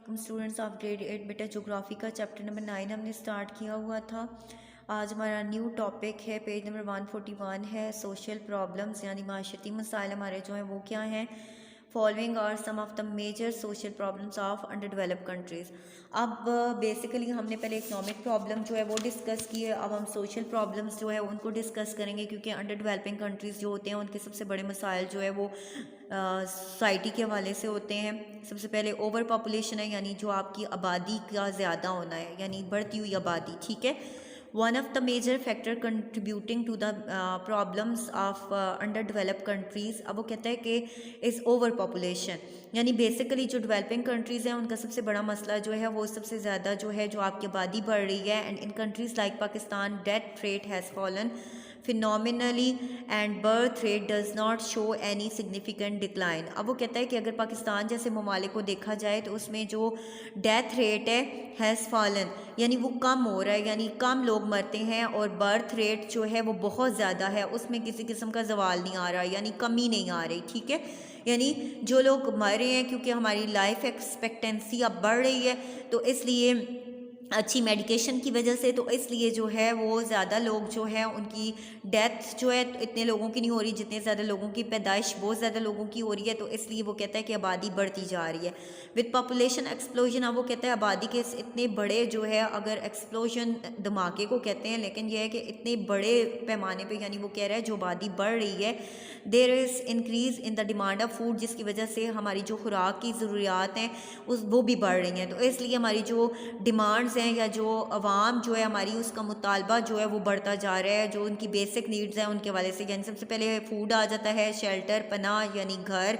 वालेकुम students of grade 8। बेटा geography का चैप्टर नंबर 9 हमने स्टार्ट किया हुआ था। आज हमारा न्यू टॉपिक है, पेज नंबर 141 है, सोशल प्रॉब्लम्स यानी माशरती मसाइल हमारे जो हैं वो क्या हैं। Following are some of the major social problems of under developed countries. अब बेसिकली हमने पहले इकनॉमिक प्रॉब्लम जो है वो डिस्कस की है, अब हम सोशल प्रॉब्लम्स जो है उनको डिस्कस करेंगे, क्योंकि अंडर डेवलपिंग कंट्रीज़ जो होते हैं उनके सबसे बड़े मसाइल जो है वो सोसाइटी के हवाले से होते हैं। सबसे पहले ओवर पॉपुलेशन है, यानी जो आपकी आबादी का ज़्यादा होना है, यानी बढ़ती हुई आबादी। ठीक है, one of the major factor contributing to the problems of under developed countries. अब वो कहता है कि इज़ ओवर पॉपुलेशन, यानी बेसिकली जो डेवलपिंग कंट्रीज़ हैं उनका सबसे बड़ा मसला जो है वो सबसे ज़्यादा जो है जो आपकी आबादी बढ़ रही है। And in countries like Pakistan death rate has fallen phenomenally and birth rate does not show any significant decline. अब वो कहता है कि अगर पाकिस्तान जैसे ममालिक को देखा जाए तो उसमें जो डेथ रेट है हैज़ फॉलन, यानी वो कम हो रहा है, यानी कम लोग मरते हैं, और बर्थ रेट जो है वो बहुत ज़्यादा है, उसमें किसी किस्म का जवाल नहीं आ रहा, यानी कमी नहीं आ रही। ठीक है, यानी जो लोग मर रहे हैं, क्योंकि हमारी लाइफ एक्सपेक्टेंसी अब बढ़ रही है तो इसलिए अच्छी मेडिकेशन की वजह से, तो इसलिए जो है वो ज़्यादा लोग जो है उनकी डेथ जो है इतने लोगों की नहीं हो रही जितने ज़्यादा लोगों की पैदाइश बहुत ज़्यादा लोगों की हो रही है, तो इसलिए वो कहता है कि आबादी बढ़ती जा रही है विद पॉपुलेशन एक्सप्लोजन। अब वो कहता है आबादी के इतने बड़े जो है, अगर एक्सप्लोजन धमाके को कहते हैं, लेकिन यह है कि इतने बड़े पैमाने पे, यानी वो कह रहा है जो आबादी बढ़ रही है, there is increase in the demand of food, जिसकी वजह से हमारी जो खुराक की ज़रूरियात हैं वो भी बढ़ रही हैं। तो इसलिए हमारी जो डिमांड्स हैं या जो अवाम जो है हमारी, उसका मुतालबा जो है वो बढ़ता जा रहा है, जो उनकी बेसिक नीड्स हैं उनके वाले से। यानी सबसे पहले फूड आ जाता है, शेल्टर पनाह यानी घर,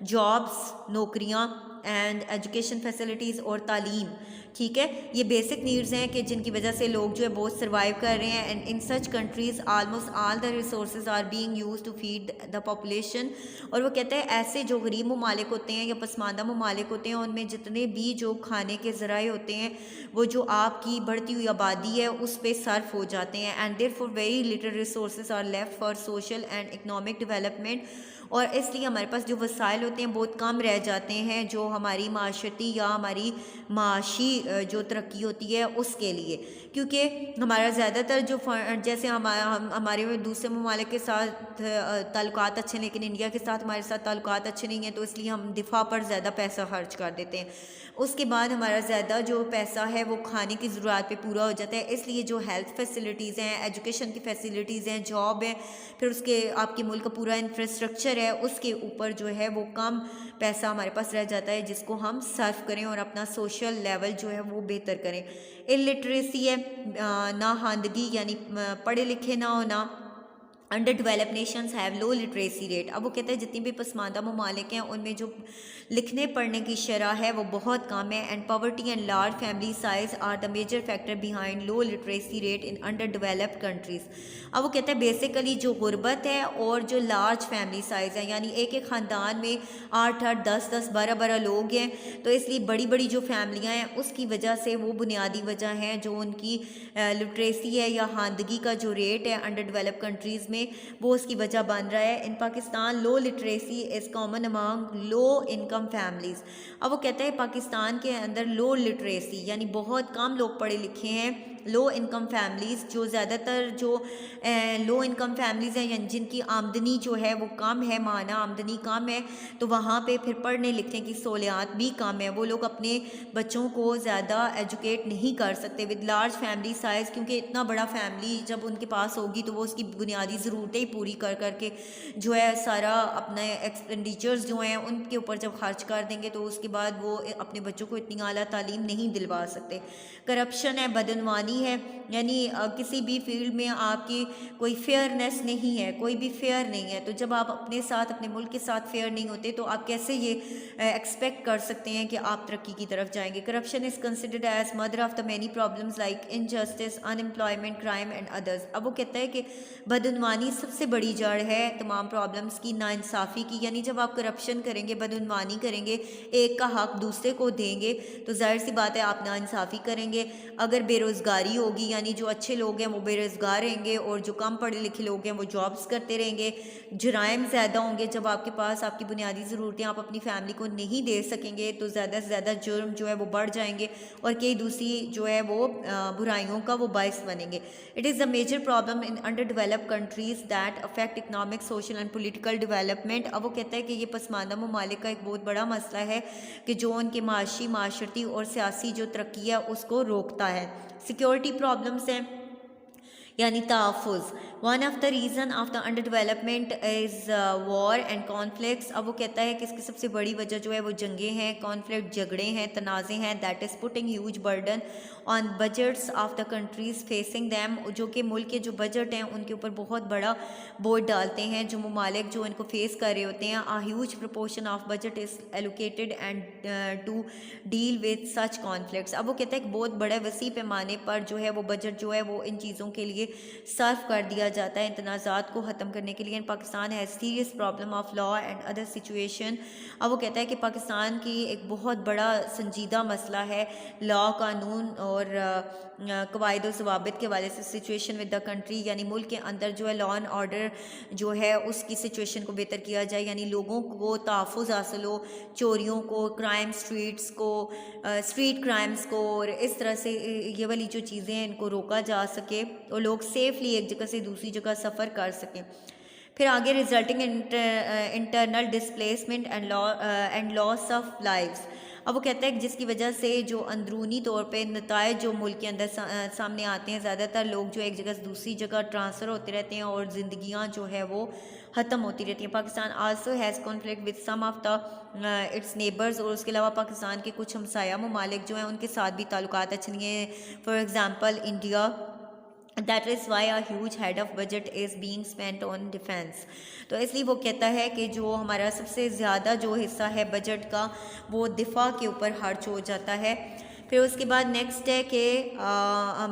जॉब्स नौकरियां, एंड एजुकेशन फैसिलिटीज़ और तालीम। ठीक है, ये बेसिक नीड्स हैं कि जिनकी वजह से लोग जो है बहुत सर्वाइव कर रहे हैं। And in such countries almost all the resource are being use to feed the population. और वो कहते हैं ऐसे जो गरीब ममालिक होते हैं या पसमानदा ममालिक होते हैं, उनमें जितने भी जो खाने के ज़राए होते हैं वो जो आपकी बढ़ती हुई आबादी है उस पर सर्फ हो जाते हैं। And therefore very little resource are left for social and economic development, और इसलिए हमारे पास जो वसाइल होते हैं बहुत कम रह जाते हैं जो हमारी माशरती या हमारी माशी जो तरक्की होती है उसके लिए। क्योंकि हमारा ज़्यादातर जो जैसे हमारे में दूसरे ममालिक के साथ ताल्लुकात अच्छे, लेकिन इंडिया के साथ हमारे साथ ताल्लुकात अच्छे नहीं हैं, तो इसलिए हम दिफा पर ज़्यादा पैसा खर्च कर देते हैं। उसके बाद हमारा ज़्यादा जो पैसा है वो खाने की ज़रूरत पे पूरा हो जाता है, इसलिए जो हेल्थ फैसिलिटीज़ हैं, एजुकेशन की फैसिलिटीज़ हैं, जॉब है, फिर उसके आपके मुल्क का पूरा इंफ्रास्ट्रक्चर है, उसके ऊपर जो है वो कम पैसा हमारे पास रह जाता है जिसको हम सर्व करें और अपना सोशल लेवल जो है वो बेहतर करें। इलिटरेसी है, ना हांदगी यानी पढ़े लिखे ना होना। Under develop Nations have low literacy rate. अब वो कहते हैं जितनी भी पसमानदा ममालिक हैं उनमें जो लिखने पढ़ने की शरह है वो बहुत कम है। And poverty and large family size are the major factor behind low literacy rate in under developed countries. अब वो कहते हैं बेसिकली जो गुर्बत है और जो लार्ज फैमिली साइज़ है, यानी एक एक ख़ानदान में 8-8 10-10 12-12 लोग हैं, तो इसलिए बड़ी बड़ी जो फैमिलियाँ हैं उसकी वजह से वो बुनियादी वजह है जो उनकी लिटरेसी है या हांदगी का जो रेट है अंडर डेवलप कंट्रीज़ में वो उसकी वजह बन रहा है। In Pakistan low literacy is common among low income families. अब वो कहते हैं पाकिस्तान के अंदर लो लिटरेसी यानी बहुत कम लोग पढ़े लिखे हैं, लो इनकम फैमिलीज़ जो ज़्यादातर जो लो इनकम फैमिलीज़ हैं यानी जिनकी आमदनी जो है वो कम है, माना आमदनी कम है, तो वहाँ पे फिर पढ़ने लिखने की सहूलियात भी कम है, वो लोग अपने बच्चों को ज़्यादा एजुकेट नहीं कर सकते। विद लार्ज फैमिली साइज़, क्योंकि इतना बड़ा फैमिली जब उनके पास होगी तो वो उसकी बुनियादी ज़रूरतें ही पूरी कर करके जो है सारा अपने एक्सपेंडिचर्स जो हैं उनके ऊपर जब खर्च कर देंगे तो उसके बाद वो अपने बच्चों को इतनी आला तालीम नहीं दिलवा सकते। करप्शन है, बदनवानी है, यानी किसी भी फील्ड में आपकी कोई फेयरनेस नहीं है, कोई भी फेयर नहीं है। तो जब आप अपने साथ अपने मुल्क के साथ फेयर नहीं होते तो आप कैसे ये एक्सपेक्ट कर सकते हैं कि आप तरक्की की तरफ जाएंगे। Corruption is considered as mother of the many problems like injustice, unemployment, crime and others. अब वो कहता है कि बदनवानी सबसे बड़ी जड़ है तमाम प्रॉब्लम्स की, नाइंसाफ़ी की। यानी जब आप करप्शन करेंगे, बदनवानी करेंगे, एक का हक दूसरे को देंगे, तो जाहिर सी बात है आप नाइंसाफ़ी करेंगे। अगर बेरोज़गारी बेरोज़गारी होगी, यानी जो अच्छे लोग हैं वो बेरोज़गार रहेंगे और जो कम पढ़े लिखे लोग हैं वो जॉब्स करते रहेंगे। जराइम ज़्यादा होंगे, जब आपके पास आपकी बुनियादी ज़रूरतें आप अपनी फैमिली को नहीं दे सकेंगे तो ज़्यादा से ज़्यादा जुर्म जो है वो बढ़ जाएंगे और कई दूसरी जो है वो बुराइयों का वो बायस बनेंगे। It is a major problem in under developed countries that affect economic, social and political development. अब वो कहता है कि ये पसमानदा ममालिक का एक बहुत बड़ा मसला है कि जो उनके माशी, माशरती और सियासी जो तरक्की है उसको रोकता है। सिक्योरिटी प्रॉब्लम्स हैं यानी तहफ़्फ़ुज़। One of the reason of the under development is war and conflicts. अब वो कहता है कि इसकी सबसे बड़ी वजह जो है वो जंगें हैं, कॉन्फ्लिक्ट, झगड़े हैं, तनाज़े हैं। That is putting huge burden on budgets of the countries facing them, जो कि मुल्क के जो बजट हैं उनके ऊपर बहुत बड़ा बोझ डालते हैं। जो ममालिक जो इनको फेस कर रहे होते हैं, a huge proportion of budget is allocated and to deal with such conflicts. अब वो कहता है कि बहुत बड़े वसी पैमाने पर जो है वो बजट जो है वो इन चीज़ों के लिए सर्व कर दिया जाता है, इन तनाज़ात को ख़त्म करने के लिए। Pakistan has serious problem of law and other situation. अब वो कहता है कि पाकिस्तान की एक बहुत बड़ा संजीदा मसला है लॉ, कानून और कवायद ज़वाबित के हवाले से सिचुएशन विद द कंट्री, यानी मुल्क के अंदर जो है लॉ एंड ऑर्डर जो है उसकी सिचुएशन को बेहतर किया जाए, यानी लोगों को तहफ़्फ़ुज़ हासिल हो, चोरियों को, क्राइम स्ट्रीट्स को, स्ट्रीट क्राइम्स को, और इस तरह से ये वाली जो चीज़ें हैं इनको रोका जा सके और लोग सेफली एक जगह से दूसरी जगह सफ़र कर सकें। फिर आगे resulting internal displacement and loss of lives. अब वो कहता है कि जिसकी वजह से जो अंदरूनी तौर पे नतायज जो मुल्क के अंदर सामने आते हैं, ज़्यादातर लोग जो एक जगह से दूसरी जगह ट्रांसफ़र होते रहते हैं और ज़िंदगियाँ जो है वो ख़त्म होती रहती हैं। Pakistan also has conflict with some of the its neighbours, और उसके अलावा पाकिस्तान के कुछ हमसाया ममालिक जो हैं उनके साथ भी ताल्लुकात अच्छे नहीं हैं। For example India, that is why a huge head of budget is being spent on defence. तो इसलिए वो कहता है कि जो हमारा सबसे ज़्यादा जो हिस्सा है बजट का वो दिफा के ऊपर खर्च हो जाता है। फिर उसके बाद नेक्स्ट है कि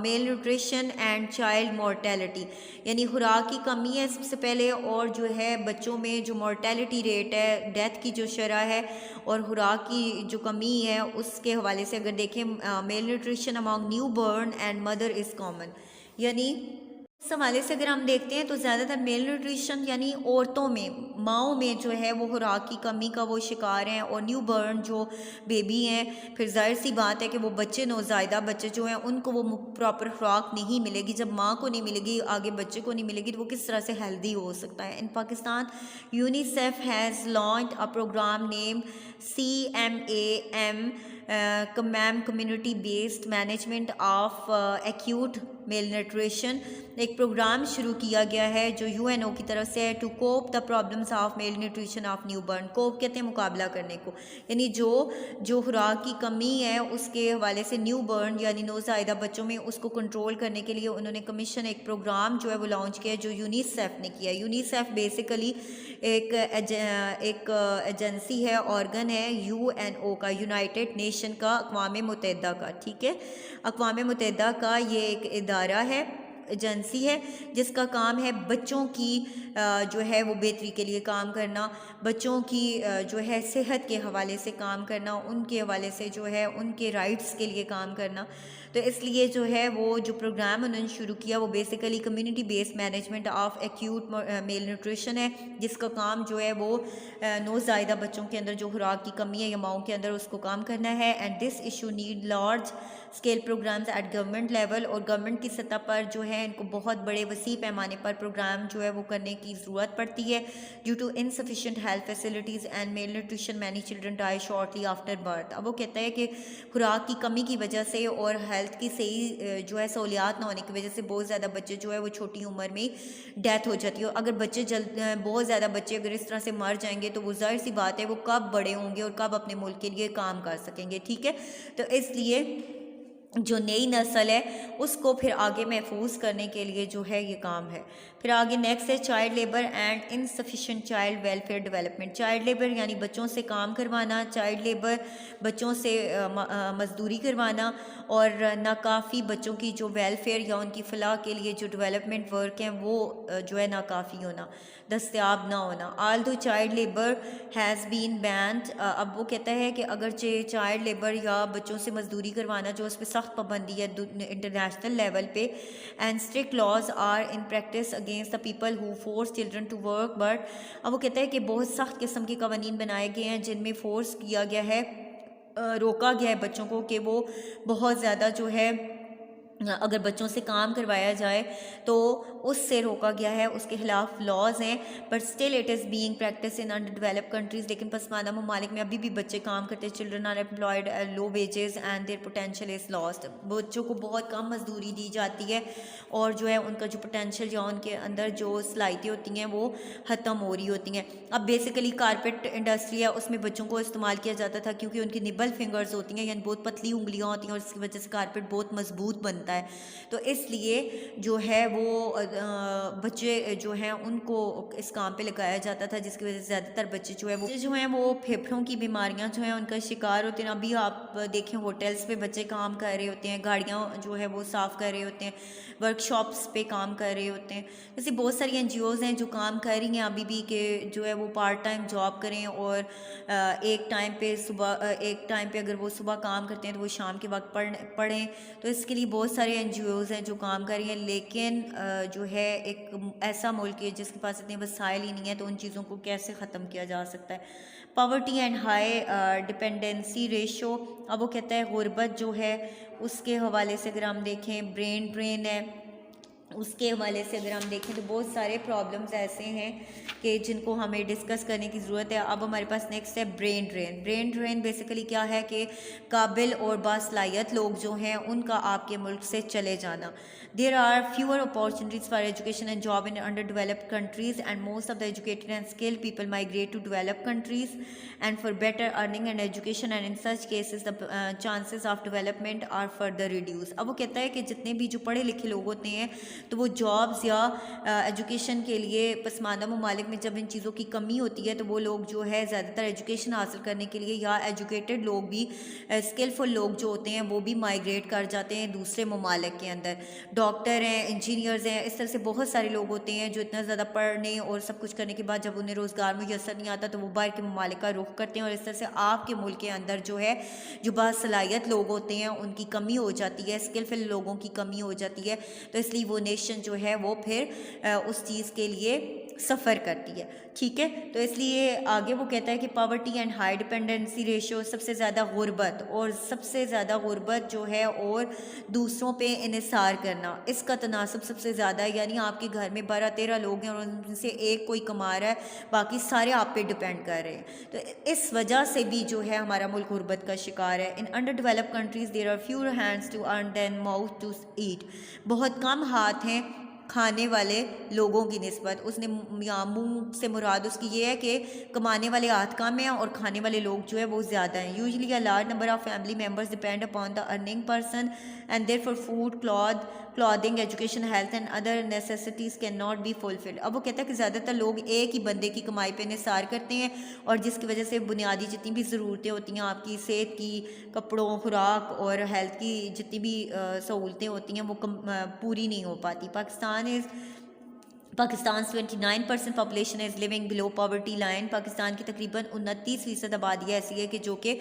mail nutrition and child mortality, यानी खुराक की कमी है सबसे पहले, और जो है बच्चों में जो मोर्टेलिटी रेट है, डेथ की जो शरह है और खुराक की जो कमी है उसके हवाले से अगर देखें, mail nutrition among new born and mother is common. यानी इस हवाले से अगर हम देखते हैं तो ज़्यादातर मेल न्यूट्रिशन यानी औरतों में, माओं में जो है वो खुराक की कमी का वो शिकार हैं, और न्यू बर्न जो बेबी हैं, फिर जाहिर सी बात है कि वो बच्चे, नौज़ायदा बच्चे जो हैं उनको वो प्रॉपर खुराक नहीं मिलेगी। जब माँ को नहीं मिलेगी, आगे बच्चे को नहीं मिलेगी, तो वो किस तरह से हेल्दी हो सकता है। In Pakistan UNICEF has launched a program name CMAM, community based management of acute malnutrition. एक प्रोग्राम शुरू किया गया है जो UNO की तरफ से है, to cope the problems of malnutrition of newborn. Cope कहते हैं मुकाबला करने को, यानी जो खुराक की कमी है उसके हवाले से न्यू बर्न यानी नौज़ायदा बच्चों में उसको कंट्रोल करने के लिए उन्होंने कमीशन एक प्रोग्राम जो है वो लॉन्च किया, जो यूनिसेफ ने किया। यूनिसेफ बेसिकली एक एजेंसी है, ऑर्गन है UNO का, यूनाइटेड नेशन का, अक़वाम मुत्तहिदा का, ठीक है, अक़वाम मुत्तहिदा का ये एक इदारा है, एजेंसी है, जिसका काम है बच्चों की जो है वो बेहतरी के लिए काम करना, बच्चों की जो है सेहत के हवाले से काम करना, उनके हवाले से जो है उनके राइट्स के लिए काम करना। तो इसलिए जो है वो जो प्रोग्राम उन्होंने शुरू किया वो basically community based management of acute mail nutrition है, जिसका काम जो है वो नौज़ायदा बच्चों के अंदर जो खुराक की कमी है या माओं के अंदर उसको काम करना है। And this issue need large scale programmes at government level, और गवर्नमेंट की सतह पर जो है इनको बहुत बड़े वसी पैमाने पर प्रोग्राम जो है वो करने की ज़रूरत पड़ती है। Due to insufficient health facilities and malnutrition many children die shortly after birth. अब वो कहता है कि खुराक की कमी की वजह से और हेल्थ की सही जो है सहूलियात ना होने की वजह से बहुत ज़्यादा बच्चे जो है वो छोटी उम्र में डेथ हो जाती है। अगर बच्चे बहुत ज़्यादा बच्चे अगर इस तरह से मर जाएंगे तो वो जाहिर सी बात है वो कब बड़े होंगे और कब अपने मुल्क के लिए काम कर सकेंगे, ठीक है। तो इसलिए जो नई नस्ल है उसको फिर आगे महफूज करने के लिए जो है ये काम है। फिर आगे नेक्स्ट है child labour and insufficient child welfare development. Child labour यानी बच्चों से काम करवाना, चाइल्ड लेबर बच्चों से मजदूरी करवाना, और नाकाफ़ी बच्चों की जो वेलफेयर या उनकी फ़लाह के लिए जो डेवलपमेंट वर्क हैं वो जो है नाकाफ़ी होना, दस्तयाब ना होना। Although child labour has been banned. अब वो कहता है कि अगर चाइल्ड लेबर या बच्चों से मजदूरी करवाना जो उस पर सख्त पाबंदी है इंटरनेशनल लेवल पे, and strict laws are in practice against the people who force children to work. But अब वो कहता है कि बहुत सख्त किस्म के कवानीन बनाए गए हैं जिनमें फोर्स किया गया है, रोका गया है बच्चों को कि वो बहुत ज़्यादा जो है अगर बच्चों से काम करवाया जाए तो उससे रोका गया है, उसके खिलाफ लॉज हैं। But still it is being practice in under developed countries. लेकिन पसमानदा ममालिक में अभी भी बच्चे काम करते हैं, children are employed low wages and their potential is lost. बच्चों को बहुत कम मजदूरी दी जाती है और जो है उनका जो पोटेंशियल या उनके अंदर जो सलाहियतें होती हैं वो ख़त्म हो रही होती हैं। अब बेसिकली कारपेट इंडस्ट्री है, उसमें बच्चों को इस्तेमाल किया जाता था क्योंकि उनकी निबल फिंगर्स होती हैं, यानी बहुत पतली उंगलियाँ होती हैं और इसकी वजह से कारपेट बहुत मजबूत बनता है। तो इसलिए जो है वो बच्चे जो हैं उनको इस काम पे लगाया जाता था, जिसकी वजह से ज़्यादातर बच्चे जो हैं वो फेफड़ों की बीमारियां जो हैं उनका शिकार होते हैं। अभी आप देखें होटल्स पे बच्चे काम कर रहे होते हैं, गाड़ियां जो है वो साफ़ कर रहे होते हैं, वर्कशॉप्स पे काम कर रहे होते हैं। जैसे बहुत सारी NGOs हैं जो काम कर रही हैं अभी भी कि जो है वो पार्ट टाइम जॉब करें और एक टाइम पे अगर वो सुबह काम करते हैं तो वो शाम के वक्त पढ़ें। तो इसके लिए बहुत सारे NGOs हैं जो काम कर रही हैं। लेकिन जो है एक ऐसा मुल्क है जिसके पास इतने वसाइल ही नहीं है, तो उन चीज़ों को कैसे ख़त्म किया जा सकता है। Poverty and high dependency ratio, अब वो कहता है गुर्बत जो है उसके हवाले से अगर हम देखें, ब्रेन ड्रेन है, उसके हवाले से अगर हम देखें तो बहुत सारे प्रॉब्लम्स ऐसे हैं कि जिनको हमें डिस्कस करने की ज़रूरत है। अब हमारे पास नेक्स्ट है brain drain. Brain drain basically क्या है कि काबिल और बासलाहियत लोग जो हैं उनका आपके मुल्क से चले जाना। There are fewer opportunities for education and job in under developed countries and most of the educated and skilled people migrate to developed countries and for better earning and education and in such cases the chances of development are further reduce. अब वो कहता है कि जितने भी जो पढ़े लिखे लोग होते हैं तो वो जॉब्स या एजुकेशन के लिए पसमानदा ममालिक में जब इन चीज़ों की कमी होती है तो वो लोग जो है ज़्यादातर एजुकेशन हासिल करने के लिए या एजुकेटेड लोग भी स्किलफुल लोग जो होते हैं वो भी माइग्रेट कर जाते हैं दूसरे ममालिक के अंदर। डॉक्टर हैं, इंजीनियर्स हैं, इस तरह से बहुत सारे लोग होते हैं जो इतना ज़्यादा पढ़ने और सब कुछ करने के बाद जब उन्हें रोज़गार मुयसर नहीं आता तो वो बाहर के ममालिक का रुख करते हैं और इस तरह से आपके मुल्क के अंदर जो है जो बासलाहियत लोग होते हैं उनकी कमी हो जाती है, स्किलफुल लोगों की कमी हो जाती है। तो इसलिए वो नेशन जो है वो फिर उस चीज़ के लिए सफ़र करती है। ठीक है, तो इसलिए आगे वो कहता है कि poverty and high dependency ratio, सबसे ज़्यादा गुर्बत और सबसे ज़्यादा गुर्बत जो है और दूसरों पे इन्हिसार करना, इसका तनासब सबसे ज़्यादा है। यानी आपके घर में 12-13 लोग हैं और उनसे एक कोई कमा रहा है, बाकी सारे आप पे डिपेंड कर रहे हैं। तो इस वजह से भी जो है हमारा मुल्क गुर्बत का शिकार है। In under developed countries there are fewer hands to earn than mouth to eat, बहुत कम हाथ हैं खाने वाले लोगों की निस्बत। उसने यहाँ मुँह से मुराद उसकी ये है कि कमाने वाले हाथ कम हैं और खाने वाले लोग जो है वो ज़्यादा हैं। Usually a large number of family members depend upon the earning person and therefore food, clothing, education, health and other necessities can not be fulfilled. अब वो कहता है कि ज़्यादातर लोग एक ही बंदे की कमाई पे निसार करते हैं और जिसकी वजह से बुनियादी जितनी भी ज़रूरतें होती हैं आपकी सेहत की, कपड़ों, खुराक और हेल्थ की जितनी भी सहूलतें होती हैं वो पूरी नहीं हो पाती। Pakistan 29% population is living below poverty line. Pakistan की तकरीबन 29% आबादी ऐसी है कि जो कि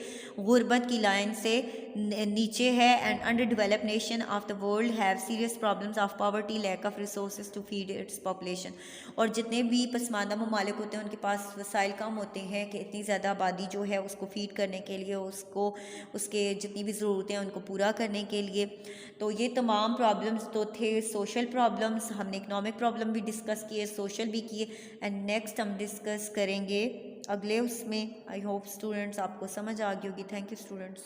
गुर्बत की लाइन से नीचे है। And under developed nation of the world have serious problems of poverty, lack of resources to feed its population. और जितने भी पसमानदा ममालिक होते हैं उनके पास वसाइल कम होते हैं कि इतनी ज़्यादा आबादी जो है उसको फीड करने के लिए, उसको उसके जितनी भी ज़रूरतें हैं उनको पूरा करने के लिए। तो ये तमाम प्रॉब्लम्स तो थे सोशल प्रॉब्लम्स, हमने इकनॉमिक प्रॉब्लम भी डिस्कस किए, सोशल भी किए। एंड नेक्स्ट हम डिस्कस करेंगे अगले उसमें। आई होप स्टूडेंट्स आपको समझ आ गई होगी। Thank you students.